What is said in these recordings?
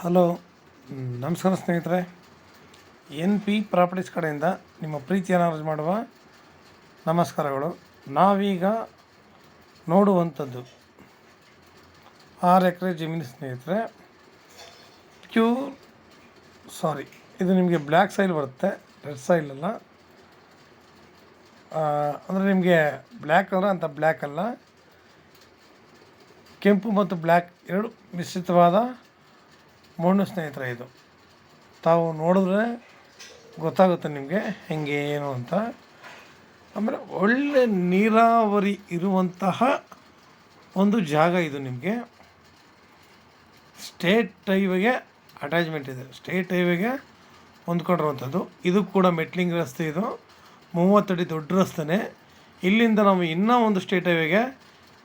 Hello, ನಮಸ್ಕಾರ ಸ್ನೇಹಿತರೆ. N P properties ಕಡೆಯಿಂದ ನಿಮ್ಮ ಪ್ರೀತಿಯನ್ನು ಅರ್ಜಿ ಮಾಡುವ ನಮಸ್ಕಾರಗಳು. ನಾವೀಗ ನೋಡುವಂಥದ್ದು 6 ಎಕರೆ ಜಮೀನು ಸ್ನೇಹಿತರೆ. ಇದು ನಿಮಗೆ ಬ್ಲ್ಯಾಕ್ ಸೈಲ್ ಬರುತ್ತೆ, ರೆಡ್ ಸೈಲ್ ಅಲ್ಲ. ಅಂದರೆ ನಿಮಗೆ ಬ್ಲ್ಯಾಕ್ ಅಂದರೆ ಅಂಥ ಬ್ಲ್ಯಾಕ್ ಅಲ್ಲ, ಕೆಂಪು ಮತ್ತು ಬ್ಲ್ಯಾಕ್ ಎರಡು ಮಿಶ್ರಿತವಾದ ಮಣ್ಣು ಸ್ನೇಹಿತರೆ. ಇದು ತಾವು ನೋಡಿದ್ರೆ ಗೊತ್ತಾಗುತ್ತೆ ನಿಮಗೆ ಹೆಂಗೆ ಏನು ಅಂತ. ಆಮೇಲೆ ಒಳ್ಳೆ ನೀರಾವರಿ ಇರುವಂತಹ ಒಂದು ಜಾಗ ಇದು. ನಿಮಗೆ ಸ್ಟೇಟ್ ಹೈವೇಗೆ ಅಟ್ಯಾಚ್ಮೆಂಟ್ ಇದೆ, ಸ್ಟೇಟ್ ಹೈವೇಗೆ ಹೊಂದ್ಕೊಂಡಿರುವಂಥದ್ದು. ಇದು ಕೂಡ ಮೆಟ್ಲಿಂಗ್ ರಸ್ತೆ. ಇದು 30 ಅಡಿ ದೊಡ್ಡ ರಸ್ತೆನೇ. ಇಲ್ಲಿಂದ ನಾವು ಇನ್ನೂ ಒಂದು ಸ್ಟೇಟ್ ಹೈವೇಗೆ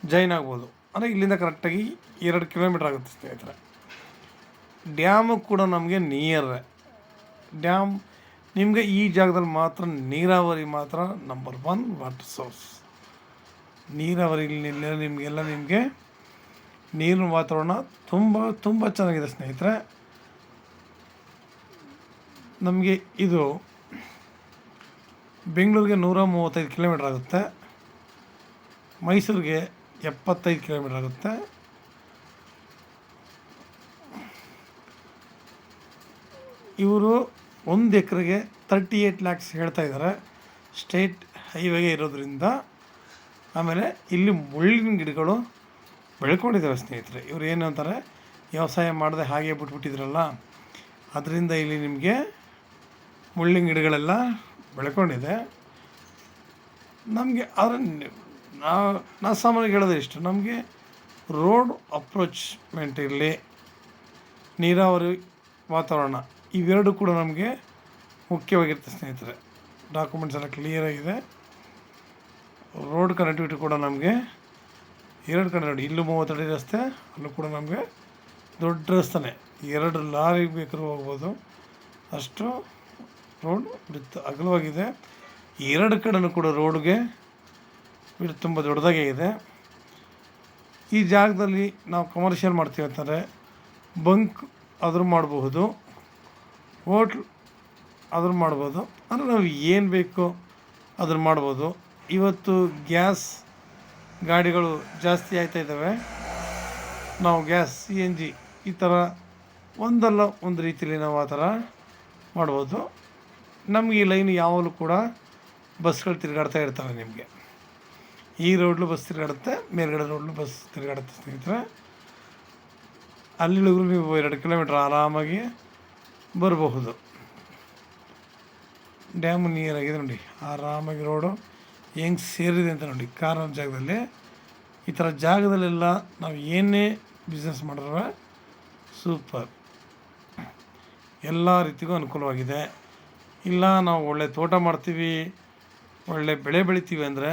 ಜಾಯ್ನ್ ಆಗ್ಬೋದು. ಅಂದರೆ ಇಲ್ಲಿಂದ ಕರೆಕ್ಟಾಗಿ 2 ಕಿಲೋಮೀಟ್ರ್ ಆಗುತ್ತೆ ಸ್ನೇಹಿತರೆ. ಡ್ಯಾಮು ಕೂಡ ನಮಗೆ ನಿಯರ್. ಡ್ಯಾಮ್ ನಿಮಗೆ ಈ ಜಾಗದಲ್ಲಿ ಮಾತ್ರ ನೀರಾವರಿ ಮಾತ್ರ ನಂಬರ್ 1 ವಾಟರ್ ಸೋರ್ಸ್. ನೀರಾವರಿ ನಿಮಗೆ ನೀರಿನ ವಾತಾವರಣ ತುಂಬ ಚೆನ್ನಾಗಿದೆ ಸ್ನೇಹಿತರೆ. ನಮಗೆ ಇದು ಬೆಂಗಳೂರಿಗೆ 135 ಕಿಲೋಮೀಟ್ರ್ ಆಗುತ್ತೆ, ಮೈಸೂರಿಗೆ 75 ಕಿಲೋಮೀಟ್ರ್ ಆಗುತ್ತೆ. ಇವರು 1 ಎಕರೆಗೆ 38 ಲ್ಯಾಕ್ಸ್ ಹೇಳ್ತಾ ಇದ್ದಾರೆ, ಸ್ಟೇಟ್ ಹೈವೇಗೆ ಇರೋದ್ರಿಂದ. ಆಮೇಲೆ ಇಲ್ಲಿ ಮುಳ್ಳಿನ ಗಿಡಗಳು ಬೆಳ್ಕೊಂಡಿದ್ದಾವೆ ಸ್ನೇಹಿತರೆ. ಇವರು ಏನು ಅಂತಾರೆ, ವ್ಯವಸಾಯ ಮಾಡದೆ ಹಾಗೆ ಬಿಟ್ಬಿಟ್ಟಿದ್ರಲ್ಲ, ಅದರಿಂದ ಇಲ್ಲಿ ನಿಮಗೆ ಮುಳ್ಳಿನ ಗಿಡಗಳೆಲ್ಲ ಬೆಳ್ಕೊಂಡಿದೆ. ನಮಗೆ ಆದರೆ ನಾ ಸಾಮಾನ್ಯವಾಗಿ ಹೇಳೋದು ಇಷ್ಟು, ನಮಗೆ ರೋಡ್ ಅಪ್ರೋಚ್ಮೆಂಟ್ ಇರಲಿ, ನೀರಾವರಿ ವಾತಾವರಣ, ಇವೆರಡು ಕೂಡ ನಮಗೆ ಮುಖ್ಯವಾಗಿರುತ್ತೆ ಸ್ನೇಹಿತರೆ. ಡಾಕ್ಯುಮೆಂಟ್ಸ್ ಎಲ್ಲ ಕ್ಲಿಯರಾಗಿದೆ. ರೋಡ್ ಕನೆಕ್ಟಿವಿಟಿ ಕೂಡ ನಮಗೆ 2 ಕಡೆ ನೋಡಿ, ಇಲ್ಲೂ 30 ಅಡಿ ರಸ್ತೆ, ಅಲ್ಲೂ ಕೂಡ ನಮಗೆ ದೊಡ್ಡ ರಸ್ತೆನೇ, 2 ಲಾರಿ ಬೇಕಾದ್ರೂ ಹೋಗ್ಬೋದು, ಅಷ್ಟು ರೋಡ್ ಅಗಲವಾಗಿದೆ. 2 ಕಡೆನೂ ಕೂಡ ರೋಡ್ಗೆ ತುಂಬ ದೊಡ್ಡದಾಗೇ ಇದೆ. ಈ ಜಾಗದಲ್ಲಿ ನಾವು ಕಮರ್ಷಿಯಲ್ ಮಾಡ್ತೀವಿ ಅಂತಂದರೆ ಬಂಕ್ ಆದರೂ ಮಾಡಬಹುದು, ಹೋಟ್ಲ್ ಆದರೂ ಮಾಡ್ಬೋದು. ಅಂದರೆ ನಾವು ಏನು ಬೇಕೋ ಅದನ್ನು ಮಾಡ್ಬೋದು. ಇವತ್ತು ಗ್ಯಾಸ್ ಗಾಡಿಗಳು ಜಾಸ್ತಿ ಆಗ್ತಾಯಿದ್ದಾವೆ. ನಾವು ಗ್ಯಾಸ್ CNG ಈ ಥರ ಒಂದಲ್ಲ ಒಂದು ರೀತಿಯಲ್ಲಿ ನಾವು ಆ ಥರ ಮಾಡ್ಬೋದು. ನಮಗೆ ಈ ಲೈನ್ ಯಾವಾಗಲೂ ಕೂಡ ಬಸ್ಗಳು ತಿರುಗಾಡ್ತಾ ಇರ್ತವೆ. ನಿಮಗೆ ಈ ರೋಡ್ಲು ಬಸ್ ತಿರುಗಾಡುತ್ತೆ, ಮೇಲ್ಗಡೆ ರೋಡ್ಲು ಬಸ್ ತಿರುಗಾಡುತ್ತೆ ಸ್ನೇಹಿತರೆ. ಅಲ್ಲಿಗೂ ನೀವು 2 ಕಿಲೋಮೀಟ್ರ್ ಆರಾಮಾಗಿ ಬರಬಹುದು. ಡ್ಯಾಮ್ ನಿಯರ್ ಆಗಿದೆ ನೋಡಿ, ಆರಾಮಾಗಿ ರೋಡು ಹೆಂಗೆ ಸೇರಿದೆ ಅಂತ ನೋಡಿ. ಕಾರ್ನರ್ ಜಾಗದಲ್ಲಿ, ಈ ಥರ ಜಾಗದಲ್ಲೆಲ್ಲ ನಾವು ಏನೇ ಬಿಸ್ನೆಸ್ ಮಾಡಿದ್ರೆ ಸೂಪರ್, ಎಲ್ಲ ರೀತಿಗೂ ಅನುಕೂಲವಾಗಿದೆ. ಇಲ್ಲ ನಾವು ಒಳ್ಳೆ ತೋಟ ಮಾಡ್ತೀವಿ, ಒಳ್ಳೆ ಬೆಳೆ ಬೆಳಿತೀವಿ ಅಂದರೆ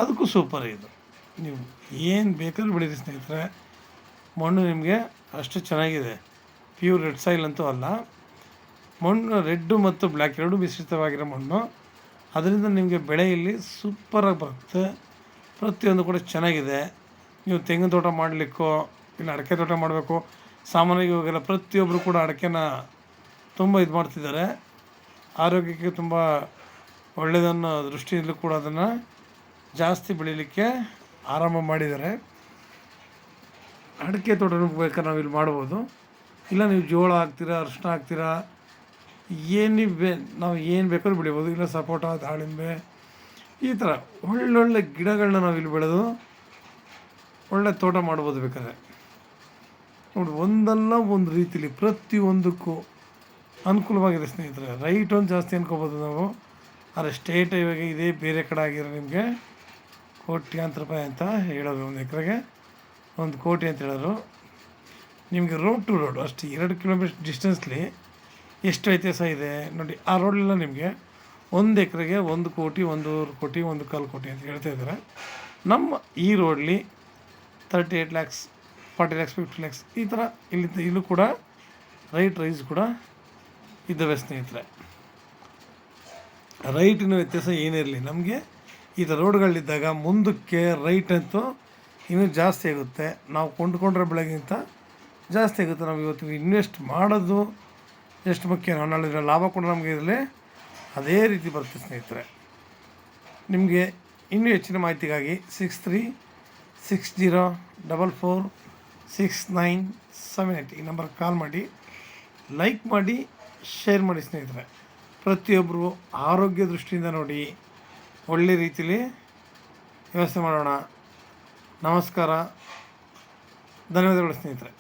ಅದಕ್ಕೂ ಸೂಪರ್. ಇದು ನೀವು ಏನು ಬೇಕಾದ್ರೂ ಬೆಳೀರಿ ಸ್ನೇಹಿತರೆ. ಮಣ್ಣು ನಿಮಗೆ ಅಷ್ಟು ಚೆನ್ನಾಗಿದೆ. ಪ್ಯೂರ್ ರೆಡ್ ಸಾಯಿಲ್ ಅಂತೂ ಅಲ್ಲ, ಮಣ್ಣು ರೆಡ್ಡು ಮತ್ತು ಬ್ಲ್ಯಾಕ್ ಎರಡೂ ಮಿಶ್ರಿತವಾಗಿರೋ ಮಣ್ಣು. ಅದರಿಂದ ನಿಮಗೆ ಬೆಳೆ ಇಲ್ಲಿ ಸೂಪರಾಗಿ ಬರುತ್ತೆ. ಪ್ರತಿಯೊಂದು ಕೂಡ ಚೆನ್ನಾಗಿದೆ. ನೀವು ತೆಂಗಿನ ತೋಟ ಮಾಡಲಿಕ್ಕೋ ಇಲ್ಲ ಅಡಿಕೆ ತೋಟ ಮಾಡಬೇಕು, ಸಾಮಾನ್ಯವಾಗಿ ಇವಾಗೆಲ್ಲ ಪ್ರತಿಯೊಬ್ಬರು ಕೂಡ ಅಡಿಕೆನ ತುಂಬ ಇದು ಮಾಡ್ತಿದ್ದಾರೆ. ಆರೋಗ್ಯಕ್ಕೆ ತುಂಬ ಒಳ್ಳೆಯದನ್ನೋ ದೃಷ್ಟಿಯಲ್ಲೂ ಕೂಡ ಅದನ್ನು ಜಾಸ್ತಿ ಬೆಳೀಲಿಕ್ಕೆ ಆರಂಭ ಮಾಡಿದ್ದಾರೆ. ಅಡಿಕೆ ತೋಟ ಬೇಕಾದ್ರೆ ನಾವು ಇಲ್ಲಿ ಮಾಡ್ಬೋದು. ಇಲ್ಲ ನೀವು ಜೋಳ ಹಾಕ್ತೀರಾ, ಅರಿಶಿನ ಹಾಕ್ತೀರಾ, ನಾವು ಏನು ಬೇಕಾದ್ರೂ ಬೆಳಿಬೋದು. ಇಲ್ಲ ಸಪೋಟ, ದಾಳಿಂಬೆ, ಈ ಥರ ಒಳ್ಳೊಳ್ಳೆ ಗಿಡಗಳನ್ನ ನಾವು ಇಲ್ಲಿ ಬೆಳೆದು ಒಳ್ಳೆ ತೋಟ ಮಾಡ್ಬೋದು ಬೇಕಾದ್ರೆ. ನೋಡಿ, ಒಂದಲ್ಲ ಒಂದು ರೀತಿಲಿ ಪ್ರತಿಯೊಂದಕ್ಕೂ ಅನುಕೂಲವಾಗಿದೆ ಸ್ನೇಹಿತರೆ. ರೈಟ್ ಒಂದು ಜಾಸ್ತಿ ಅನ್ಕೋಬೋದು ನಾವು, ಆದರೆ ಸ್ಟೇಟ್ ಹೈವೇಗೆ ಇದೇ ಬೇರೆ ಕಡೆ ಆಗಿರೋ ನಿಮಗೆ ಕೋಟ್ಯಾಂತರ ರೂಪಾಯಿ ಅಂತ ಹೇಳೋದು. 1 ಎಕರೆಗೆ 1 ಕೋಟಿ ಅಂತ ಹೇಳೋರು. ನಿಮಗೆ ರೋಡ್ ಟು ರೋಡ್ ಅಷ್ಟು 2 ಕಿಲೋಮೀಟರ್ ಡಿಸ್ಟೆನ್ಸ್ಲಿ ಎಷ್ಟು ವ್ಯತ್ಯಾಸ ಇದೆ ನೋಡಿ. ಆ ರೋಡ್ಲೆಲ್ಲ ನಿಮಗೆ 1 ಎಕರೆಗೆ 1 ಕೋಟಿ, 1.5 ಕೋಟಿ, 1.25 ಕೋಟಿ ಅಂತ ಹೇಳ್ತಾ ಇದ್ದಾರೆ. ನಮ್ಮ ಈ ರೋಡ್ಲಿ 38 ಲ್ಯಾಕ್ಸ್, 40 ಲ್ಯಾಕ್ಸ್, 50 ಲ್ಯಾಕ್ಸ್ ಈ ಥರ ಇಲ್ಲೂ ಕೂಡ ರೈಸ್ ಕೂಡ ಇದ್ದಾವೆ ಸ್ನೇಹಿತರೆ. ರೈಟಿನ ವ್ಯತ್ಯಾಸ ಏನಿರಲಿ, ನಮಗೆ ಈ ಥರ ರೋಡ್ಗಳಿದ್ದಾಗ ಮುಂದಕ್ಕೆ ರೈಟ್ ಅಂತೂ ಇನ್ನೂ ಜಾಸ್ತಿ ಆಗುತ್ತೆ. ನಾವು ಕೊಂಡ್ಕೊಂಡ್ರೆ ಬೆಳೆಗಿಂತ ಜಾಸ್ತಿ ಆಗುತ್ತೆ. ನಾವು ಇವತ್ತು ಇನ್ವೆಸ್ಟ್ ಮಾಡೋದು ಎಷ್ಟು ಮುಖ್ಯ, ನಾಳೆ ಲಾಭ ಕೂಡ ನಮಗೆ ಇದರಲ್ಲಿ ಅದೇ ರೀತಿ ಬರುತ್ತೆ ಸ್ನೇಹಿತರೆ. ನಿಮಗೆ ಇನ್ನೂ ಹೆಚ್ಚಿನ ಮಾಹಿತಿಗಾಗಿ 6360446978 ಈ ನಂಬರ್ಗೆ ಕಾಲ್ ಮಾಡಿ, ಲೈಕ್ ಮಾಡಿ, ಶೇರ್ ಮಾಡಿ ಸ್ನೇಹಿತರೆ. ಪ್ರತಿಯೊಬ್ಬರು ಆರೋಗ್ಯ ದೃಷ್ಟಿಯಿಂದ ನೋಡಿ, ಒಳ್ಳೆ ರೀತಿಯಲ್ಲಿ ವ್ಯವಸ್ಥೆ ಮಾಡೋಣ. ನಮಸ್ಕಾರ, ಧನ್ಯವಾದಗಳು ಸ್ನೇಹಿತರೆ.